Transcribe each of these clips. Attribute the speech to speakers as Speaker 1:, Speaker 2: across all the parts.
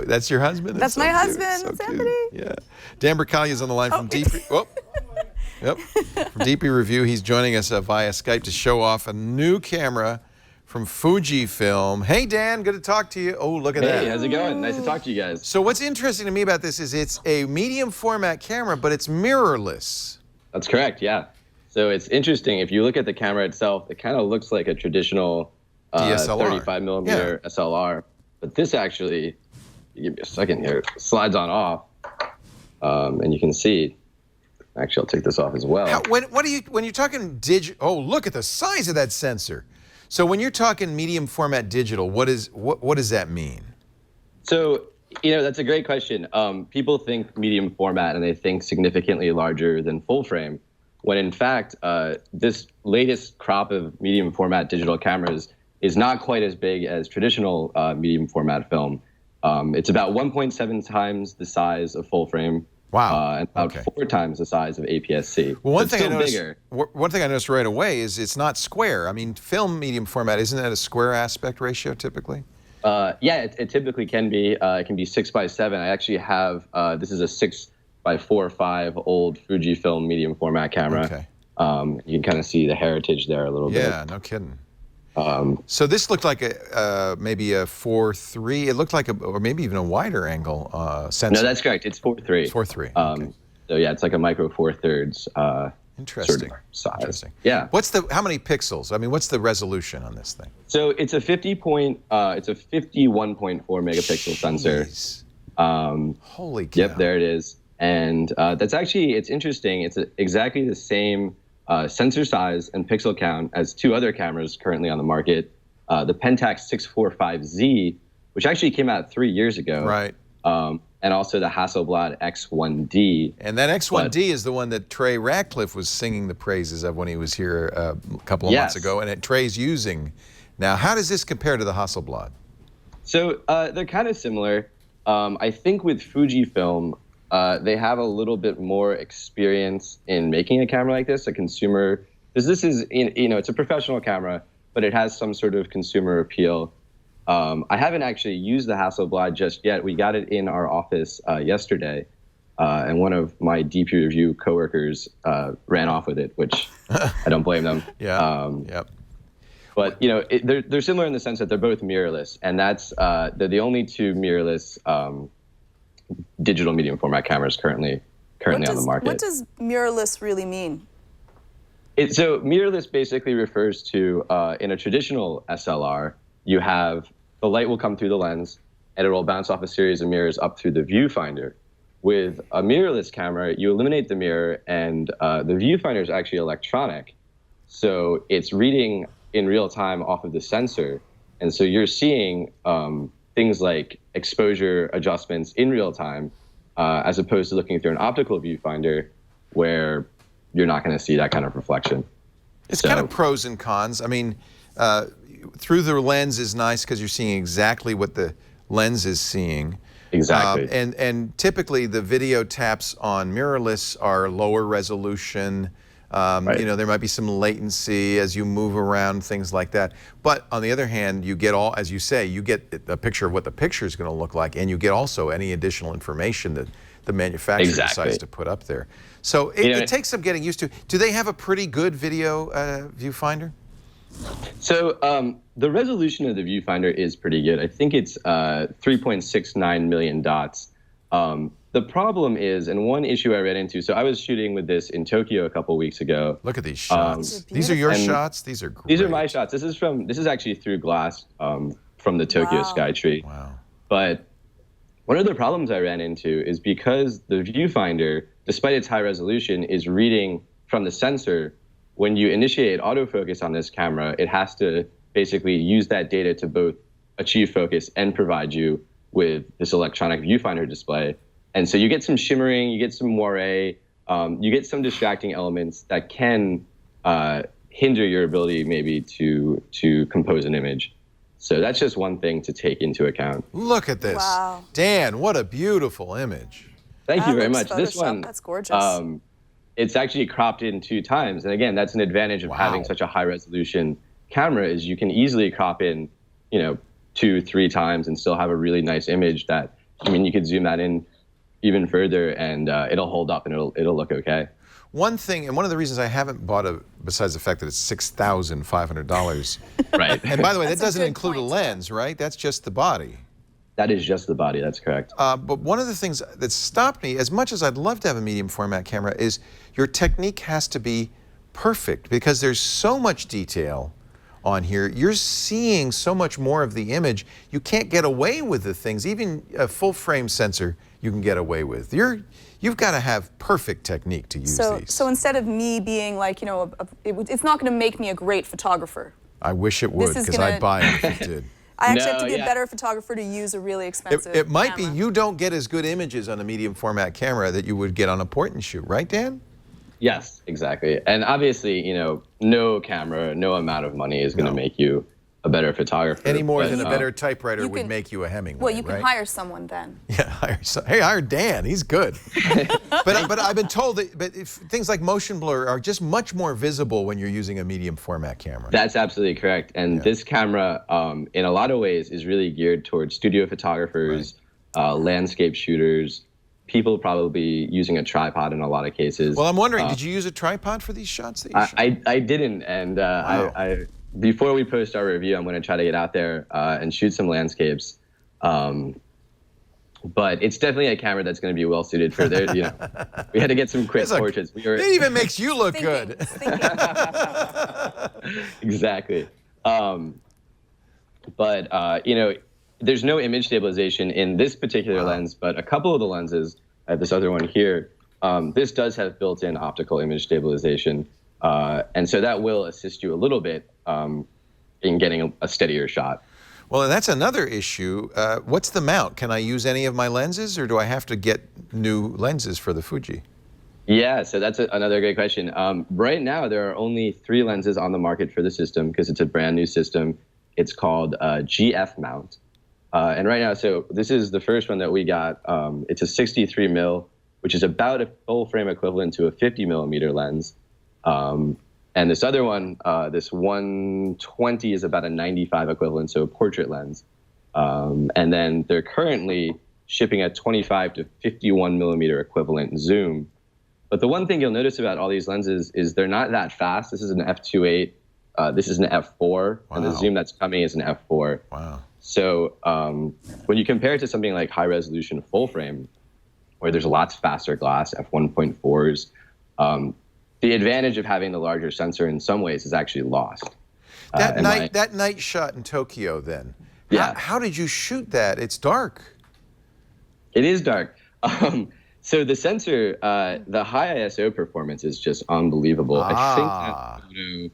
Speaker 1: That's your husband?
Speaker 2: That's my husband,
Speaker 1: So
Speaker 2: Anthony.
Speaker 1: Yeah. Dan Bracaglia is on the line from DP. Oh. Yep. From DP Review. He's joining us via Skype to show off a new camera from Fujifilm. Hey, Dan, good to talk to you. Oh, look at that.
Speaker 3: Hey, how's it going? Nice to talk to you guys.
Speaker 1: So what's interesting to me about this is it's a medium format camera, but it's mirrorless.
Speaker 3: That's correct, yeah. So it's interesting. If you look at the camera itself, it kind of looks like a traditional
Speaker 1: DSLR.
Speaker 3: 35 millimeter SLR. But this actually, give me a second here, slides on off, and you can see. Actually, I'll take this off as well.
Speaker 1: When you're talking digital, oh, look at the size of that sensor. So when you're talking medium format digital, what does that mean?
Speaker 3: So, that's a great question. People think medium format and they think significantly larger than full frame, when in fact, this latest crop of medium format digital cameras is not quite as big as traditional medium format film. It's about 1.7 times the size of full frame.
Speaker 1: Wow.
Speaker 3: And about 4 times the size of APS-C.
Speaker 1: Well, one thing I noticed right away is it's not square. I mean, film medium format, isn't that a square aspect ratio typically?
Speaker 3: Yeah, it typically can be. It can be 6:7. I actually have, this is a 6x4.5 old Fujifilm medium format camera.
Speaker 1: Okay.
Speaker 3: You can kind of see the heritage there a little bit.
Speaker 1: Yeah, no kidding. So this looked like maybe a 4.3. It looked like or maybe even a wider angle sensor.
Speaker 3: No, that's correct. It's 4.3.
Speaker 1: 4.3. Okay.
Speaker 3: So yeah, it's like a micro 4/3.
Speaker 1: Interesting.
Speaker 3: Sort of size.
Speaker 1: Interesting.
Speaker 3: Yeah.
Speaker 1: How many pixels? I mean, what's the resolution on this thing?
Speaker 3: So it's a 51.4 megapixel sensor.
Speaker 1: Holy cow.
Speaker 3: Yep, there it is. And that's actually, it's interesting. It's exactly the same sensor size and pixel count as 2 other cameras currently on the market. The Pentax 645Z, which actually came out 3 years ago.
Speaker 1: Right.
Speaker 3: And also the Hasselblad X1D.
Speaker 1: And that X1D is the one that Trey Ratcliffe was singing the praises of when he was here a couple of months ago, and Trey's using. Now, how does this compare to the Hasselblad?
Speaker 3: So they're kind of similar. I think with Fujifilm, they have a little bit more experience in making a camera like this, a consumer, because this is, it's a professional camera, but it has some sort of consumer appeal. I haven't actually used the Hasselblad just yet. We got it in our office yesterday, and one of my DP Review coworkers ran off with it, which I don't blame them.
Speaker 1: Yeah. Yep.
Speaker 3: But they're similar in the sense that they're both mirrorless, and they're the only 2 mirrorless digital medium format cameras currently on the market.
Speaker 2: What does mirrorless really mean?
Speaker 3: So mirrorless basically refers to in a traditional SLR, you have the light will come through the lens and it will bounce off a series of mirrors up through the viewfinder. With a mirrorless camera, you eliminate the mirror, and the viewfinder is actually electronic. So it's reading in real time off of the sensor. And so you're seeing things like exposure adjustments in real time, as opposed to looking through an optical viewfinder where you're not going to see that kind of reflection.
Speaker 1: It's kind of pros and cons. I mean, through the lens is nice because you're seeing exactly what the lens is seeing.
Speaker 3: Exactly.
Speaker 1: And typically the video taps on mirrorless are lower resolution.
Speaker 3: Right.
Speaker 1: There might be some latency as you move around, things like that. But on the other hand, you get as you say, you get a picture of what the picture is going to look like, and you get also any additional information that the manufacturer decides to put up there. So it takes some getting used to. Do they have a pretty good video viewfinder?
Speaker 3: So the resolution of the viewfinder is pretty good. I think it's 3.69 million dots. The problem is, and one issue I ran into, so I was shooting with this in Tokyo a couple weeks ago.
Speaker 1: Look at these shots. These are your shots? These are great.
Speaker 3: These are my shots. This is actually through glass from the Tokyo Skytree.
Speaker 1: Wow.
Speaker 3: But one of the problems I ran into is because the viewfinder, despite its high resolution, is reading from the sensor. When you initiate autofocus on this camera, it has to basically use that data to both achieve focus and provide you with this electronic viewfinder display. And so you get some shimmering, you get some moire, you get some distracting elements that can hinder your ability maybe to compose an image. So that's just one thing to take into account.
Speaker 1: Look at this.
Speaker 2: Wow.
Speaker 1: Dan, what a beautiful image.
Speaker 3: Thank you very much.
Speaker 2: This one, that's gorgeous.
Speaker 3: It's actually cropped in 2 times. And again, that's an advantage of having such a high resolution camera is you can easily crop in, 2-3 times and still have a really nice image that, I mean, you could zoom that in even further and it'll hold up and it'll look okay.
Speaker 1: One thing, and one of the reasons I haven't bought besides the fact that it's $6,500.
Speaker 3: Right.
Speaker 1: And by the way, that
Speaker 2: That's a
Speaker 1: doesn't
Speaker 2: good
Speaker 1: include a
Speaker 2: point,
Speaker 1: lens, right? That's just the body.
Speaker 3: That is just the body, that's correct.
Speaker 1: But one of the things that stopped me, as much as I'd love to have a medium format camera, is your technique has to be perfect because there's so much detail on here. You're seeing so much more of the image. You can't get away with the things. Even a full frame sensor you can get away with. You've got to have perfect technique to use these.
Speaker 2: So instead of me being like, you know, it's not going to make me a great photographer.
Speaker 1: I wish it would, because I'd buy it if it did.
Speaker 2: I actually have to be a better photographer to use a really expensive
Speaker 1: It might
Speaker 2: camera.
Speaker 1: be you don't get as good images on a medium format camera that you would get on a point and shoot, right, Dan?
Speaker 3: Yes, exactly. And obviously, you know, no camera, no amount of money is going to make you a better photographer.
Speaker 1: Any more than a better typewriter would
Speaker 2: can-
Speaker 1: make you a Hemingway,
Speaker 2: Well, you can
Speaker 1: right?
Speaker 2: hire someone then.
Speaker 1: Yeah, hire Dan. He's good. but I've been told that things like motion blur are just much more visible when you're using a medium format camera.
Speaker 3: That's absolutely correct. And this camera, in a lot of ways, is really geared towards studio photographers, landscape shooters, people probably using a tripod in a lot of cases.
Speaker 1: Well, I'm wondering, did you use a tripod for these shots that you shot?
Speaker 3: I didn't, and
Speaker 1: Wow.
Speaker 3: I before we post our review, I'm going to try to get out there and shoot some landscapes. But it's definitely a camera that's going to be well suited for there. You know, we had to get some quick portraits.
Speaker 1: It even makes you look good.
Speaker 3: Exactly. But you know, there's no image stabilization in this particular lens, but a couple of the lenses, I have this other one here, this does have built-in optical image stabilization. And so that will assist you a little bit in getting a steadier shot.
Speaker 1: Well, and that's another issue. What's the mount? Can I use any of my lenses, or do I have to get new lenses for the Fuji?
Speaker 3: Yeah, so that's another great question. Right now, there are only 3 lenses on the market for the system because it's a brand new system. It's called GF mount. And right now, so this is the first one that we got. It's a 63 mil, which is about a full frame equivalent to a 50 millimeter lens. And this other one, this 120 is about a 95 equivalent, so a portrait lens. And then they're currently shipping a 25 to 51 millimeter equivalent zoom. But the one thing you'll notice about all these lenses is they're not that fast. This is an f2.8. This is an f4, and the zoom that's coming is an f4.
Speaker 1: Wow.
Speaker 3: So when you compare it to something like high resolution full frame, where there's lots faster glass, f1.4s, the advantage of having the larger sensor in some ways is actually lost.
Speaker 1: That night shot in Tokyo, then.
Speaker 3: Yeah.
Speaker 1: How did you shoot that? It's dark.
Speaker 3: It is dark. So the sensor, the high ISO performance is just unbelievable. I think that photo,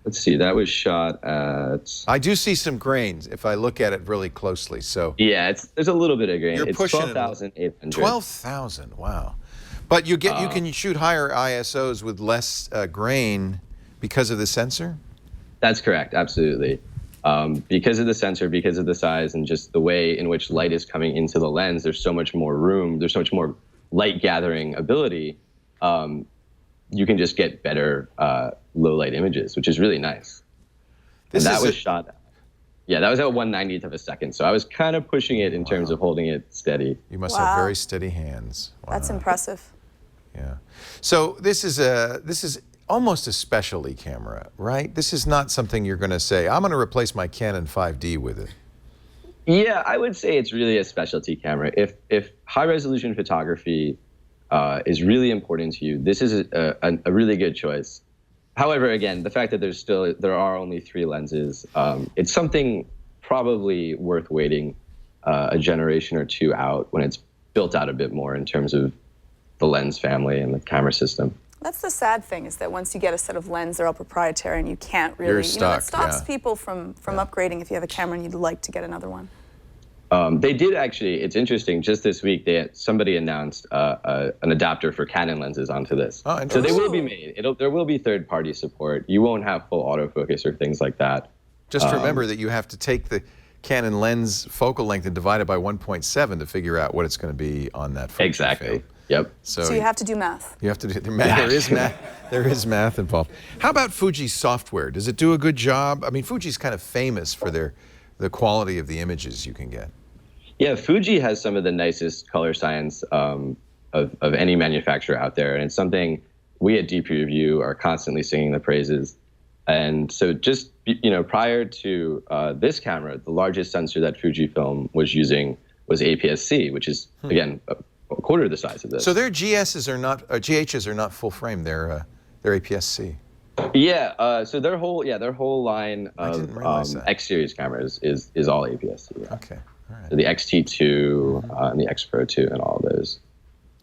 Speaker 3: let's see, that was shot at...
Speaker 1: I do see some grains if I look at it really closely. So
Speaker 3: yeah, there's a little bit of grain.
Speaker 1: You're
Speaker 3: It's
Speaker 1: pushing
Speaker 3: 12,800.
Speaker 1: 12,000, wow. But you can shoot higher ISOs with less grain because of the sensor?
Speaker 3: That's correct, absolutely. Because of the sensor, because of the size, and just the way in which light is coming into the lens, there's so much more room, there's so much more light gathering ability. You can just get better low light images, which is really nice. And that was shot, yeah, that was at 1/90th of a second. So I was kind of pushing it in terms of holding it steady.
Speaker 1: You must have very steady hands. Wow.
Speaker 2: That's impressive.
Speaker 1: Yeah. So this is almost a specialty camera, right? This is not something you're going to say, I'm going to replace my Canon 5D with it.
Speaker 3: Yeah, I would say it's really a specialty camera. If high resolution photography is really important to you, this is a really good choice. However, again, the fact that there are only 3 lenses, it's something probably worth waiting a generation or 2 out when it's built out a bit more in terms of the lens family and the camera system.
Speaker 2: That's the sad thing, is that once you get a set of lens, they're all proprietary and you can't really,
Speaker 1: You're stuck,
Speaker 2: it stops people from upgrading if you have a camera and you'd like to get another one.
Speaker 3: They did actually, it's interesting, just this week, somebody announced an adapter for Canon lenses onto this.
Speaker 1: Oh,
Speaker 3: so
Speaker 1: interesting.
Speaker 3: they will be made. There will be third-party support. You won't have full autofocus or things like that.
Speaker 1: Just remember that you have to take the Canon lens focal length and divide it by 1.7 to figure out what it's going to be on that Fujifilm.
Speaker 3: Exactly. Yep.
Speaker 2: So you have to do math.
Speaker 1: You have to do there is math. There is math involved. How about Fuji's software? Does it do a good job? I mean, Fuji's kind of famous for their the quality of the images you can get.
Speaker 3: Yeah, Fuji has some of the nicest color science of any manufacturer out there, and it's something we at DP Review are constantly singing the praises. And so just, prior to this camera, the largest sensor that Fujifilm was using was APS-C, which is, again, a quarter of the size of this.
Speaker 1: So their GHs are not full frame, they're APS-C.
Speaker 3: Yeah, so their whole line of X series cameras is all APS-C. Yeah.
Speaker 1: Okay, all right.
Speaker 3: So the XT2 and the X Pro 2 and all of those.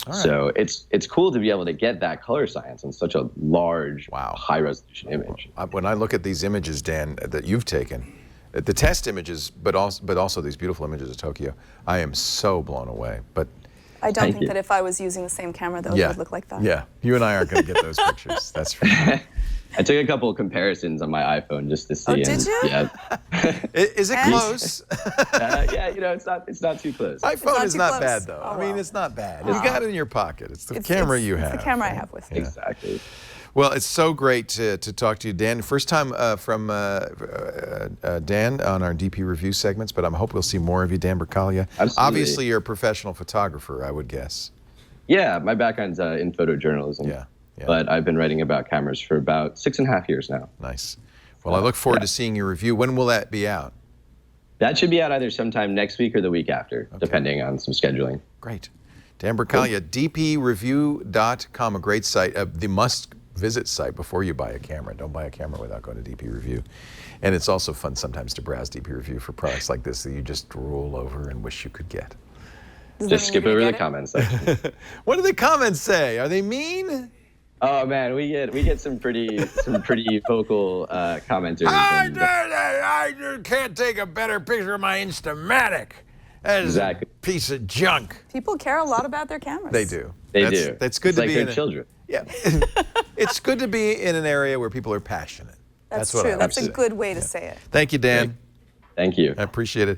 Speaker 1: All right.
Speaker 3: So it's cool to be able to get that color science on such a large, high resolution image.
Speaker 1: When I look at these images, Dan, that you've taken, the test images, but also these beautiful images of Tokyo, I am so blown away. But
Speaker 2: I don't think that if I was using the same camera, those would look like that.
Speaker 1: Yeah, you and I aren't going to get those pictures. That's for sure.
Speaker 3: I took a couple of comparisons on my iPhone just to see.
Speaker 2: Oh, did you?
Speaker 3: Yeah.
Speaker 1: Is it close?
Speaker 3: Yeah, it's not too close.
Speaker 1: iPhone is not
Speaker 2: close.
Speaker 1: bad though.
Speaker 2: Oh,
Speaker 1: I mean,
Speaker 2: well.
Speaker 1: it's not bad. You got it in your pocket. It's the camera you have.
Speaker 2: It's the camera I have with me.
Speaker 3: Exactly.
Speaker 1: Well, it's so great to talk to you, Dan. First time from Dan on our DP review segments, but I hope we'll see more of you, Dan Bracaglia.
Speaker 3: Absolutely.
Speaker 1: Obviously, you're a professional photographer, I would guess.
Speaker 3: Yeah, my background's in photojournalism.
Speaker 1: Yeah.
Speaker 3: But I've been writing about cameras for about 6.5 years now.
Speaker 1: Nice. Well, I look forward to seeing your review. When will that be out?
Speaker 3: That should be out either sometime next week or the week after, depending on some scheduling.
Speaker 1: Great. Dan Bracaglia, dpreview.com, a great site, the must-visit site before you buy a camera. Don't buy a camera without going to DP Review. And it's also fun sometimes to browse DP Review for products like this that you just drool over and wish you could get.
Speaker 3: Just skip over the comments section.
Speaker 1: What do the comments say? Are they mean?
Speaker 3: Oh man, we get some pretty vocal commenters.
Speaker 1: I just can't take a better picture of my Instamatic. That is a piece of junk.
Speaker 2: People care a lot about their cameras.
Speaker 1: They do.
Speaker 3: They do.
Speaker 1: That's good
Speaker 3: it's
Speaker 1: to
Speaker 3: like
Speaker 1: be
Speaker 3: their
Speaker 1: in
Speaker 3: children.
Speaker 1: Yeah. It's good to be in an area where people are passionate.
Speaker 2: That's
Speaker 1: what I
Speaker 2: true.
Speaker 1: would
Speaker 2: That's a
Speaker 1: say.
Speaker 2: good way to say it.
Speaker 1: Thank you, Dan.
Speaker 3: Thank you.
Speaker 1: I appreciate it.